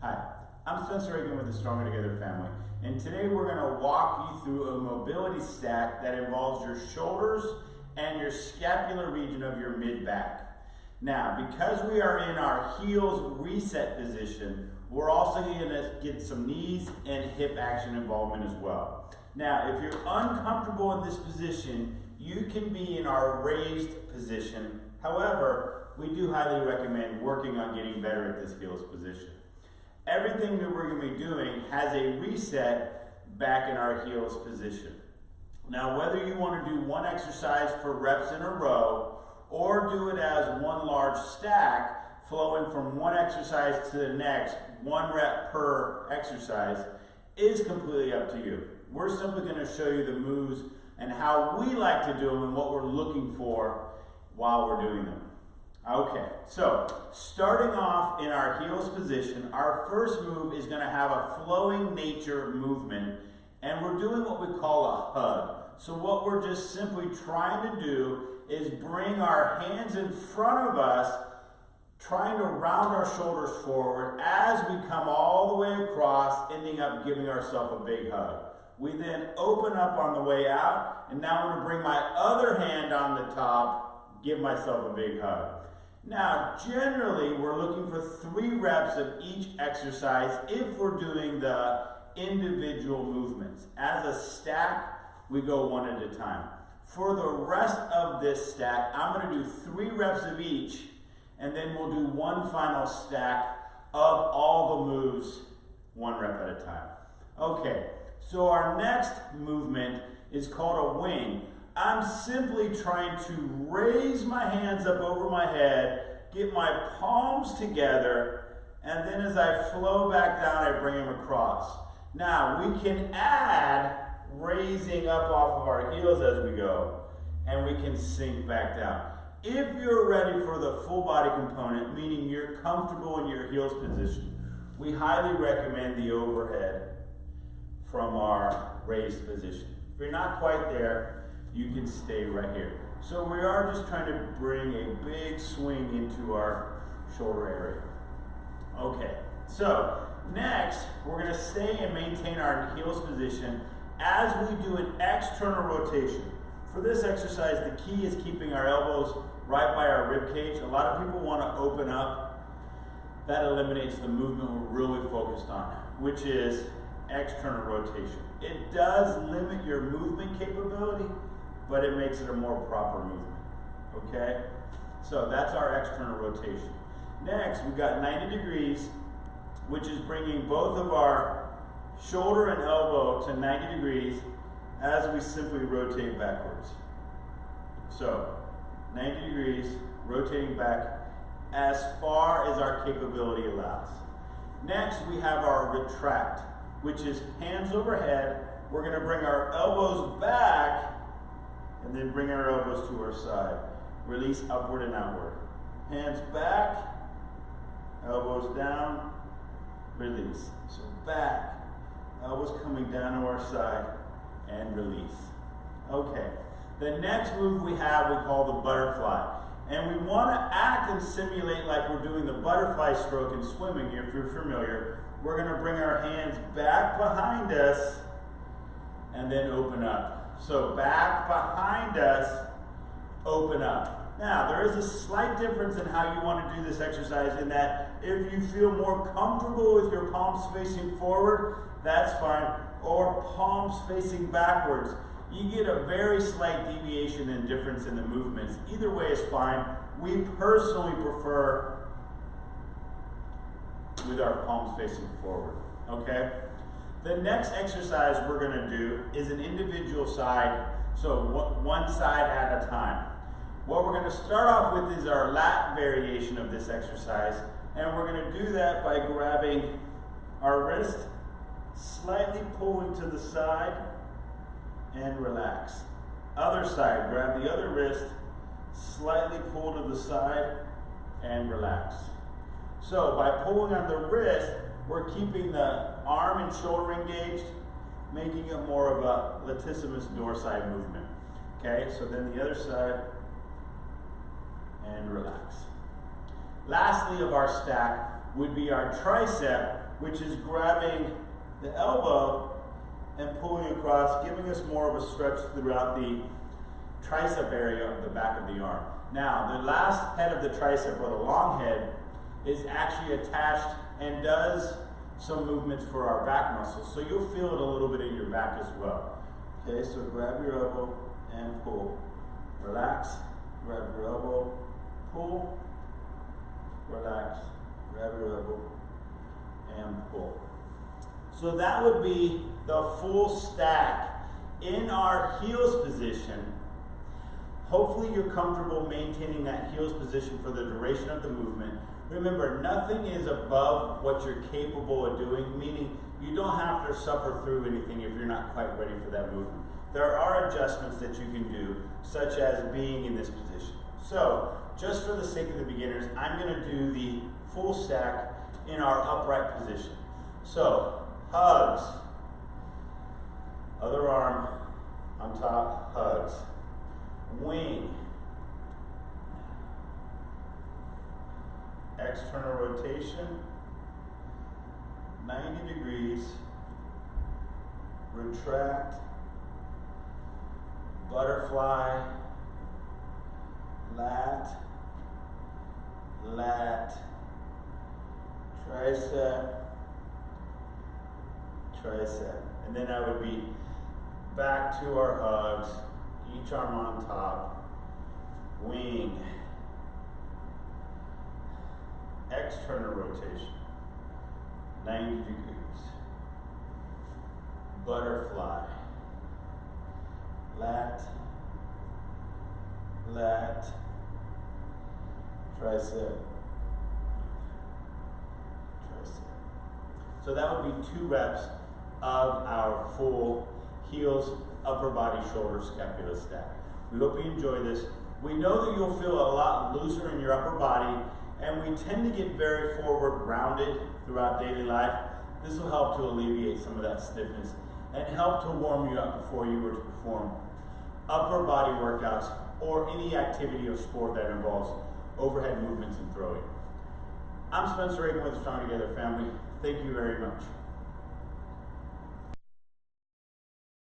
Hi, I'm Spencer Reagan with the Stronger Together family, and today we're going to walk you through a mobility stack that involves your shoulders and your scapular region of your mid-back. Now, because we are in our heels reset position, we're also going to get some knees and hip action involvement as well. Now, if you're uncomfortable in this position, you can be in our raised position. However, we do highly recommend working on getting better at this heels position. Everything that we're going to be doing has a reset back in our heels position. Now, whether you want to do one exercise for reps in a row or do it as one large stack flowing from one exercise to the next, 1 rep per exercise, is completely up to you. We're simply going to show you the moves and how we like to do them and what we're looking for while we're doing them. Okay, so starting off in our heels position, our first move is going to have a flowing nature movement, and we're doing what we call a hug. So what we're just simply trying to do is bring our hands in front of us, trying to round our shoulders forward as we come all the way across, ending up giving ourselves a big hug. We then open up on the way out, and now I'm going to bring my other hand on the top, give myself a big hug. Now, generally, we're looking for 3 reps of each exercise if we're doing the individual movements. As a stack, we go one at a time. For the rest of this stack, I'm going to do 3 reps of each, and then we'll do one final stack of all the moves, 1 rep at a time. Okay, so our next movement is called a wing. I'm simply trying to raise my hands up over my head, get my palms together, and then as I flow back down, I bring them across. Now, we can add raising up off of our heels as we go, and we can sink back down. If you're ready for the full body component, meaning you're comfortable in your heels position, we highly recommend the overhead from our raised position. If you're not quite there, you can stay right here. So we are just trying to bring a big swing into our shoulder area. Okay, so next we're going to stay and maintain our heels position as we do an external rotation. For this exercise, the key is keeping our elbows right by our rib cage. A lot of people want to open up. That eliminates the movement we're really focused on, which is external rotation. It does limit your movement capability, but it makes it a more proper movement, okay? So that's our external rotation. Next, we've got 90 degrees, which is bringing both of our shoulder and elbow to 90 degrees as we simply rotate backwards. So, 90 degrees, rotating back as far as our capability allows. Next, we have our retract, which is hands overhead. We're going to bring our elbows back and then bring our elbows to our side. Release upward and outward. Hands back, elbows down, release. So back, elbows coming down to our side, and release. Okay, the next move we have we call the butterfly. And we want to act and simulate like we're doing the butterfly stroke in swimming here, if you're familiar. We're going to bring our hands back behind us and then open up. So back behind us, open up. Now, there is a slight difference in how you want to do this exercise in that if you feel more comfortable with your palms facing forward, that's fine, or palms facing backwards. You get a very slight deviation and difference in the movements. Either way is fine. We personally prefer with our palms facing forward, okay? The next exercise we're going to do is an individual side, so one side at a time. What we're going to start off with is our lat variation of this exercise, and we're going to do that by grabbing our wrist, slightly pulling to the side, and relax. Other side, grab the other wrist, slightly pull to the side, and relax. So by pulling on the wrist, we're keeping the arm and shoulder engaged, making it more of a latissimus dorsi movement. Okay, so then the other side, and relax. Lastly of our stack would be our tricep, which is grabbing the elbow and pulling across, giving us more of a stretch throughout the tricep area of the back of the arm. Now, the last head of the tricep, or the long head, is actually attached and does some movements for our back muscles. So you'll feel it a little bit in your back as well. Okay, so grab your elbow and pull. Relax, grab your elbow, pull, relax, grab your elbow, and pull. So that would be the full stack. In our heels position, hopefully you're comfortable maintaining that heels position for the duration of the movement. Remember, nothing is above what you're capable of doing, meaning you don't have to suffer through anything if you're not quite ready for that movement. There are adjustments that you can do, such as being in this position. So, just for the sake of the beginners, I'm going to do the full stack in our upright position. So, hugs, other arm on top, hugs, wing, external rotation, 90 degrees, retract, butterfly, lat, lat, tricep, tricep. And then I would be back to our hugs, each arm on top, wing, external rotation, 90 degrees, butterfly, lat, lat, tricep, tricep. So that would be 2 reps of our full heels, upper body, shoulder, scapula stack. We hope you enjoy this. We know that you'll feel a lot looser in your upper body, and we tend to get very forward rounded throughout daily life. This will help to alleviate some of that stiffness and help to warm you up before you were to perform upper body workouts or any activity or sport that involves overhead movements and throwing. I'm Spencer Reagan with the Strong Together family. Thank you very much.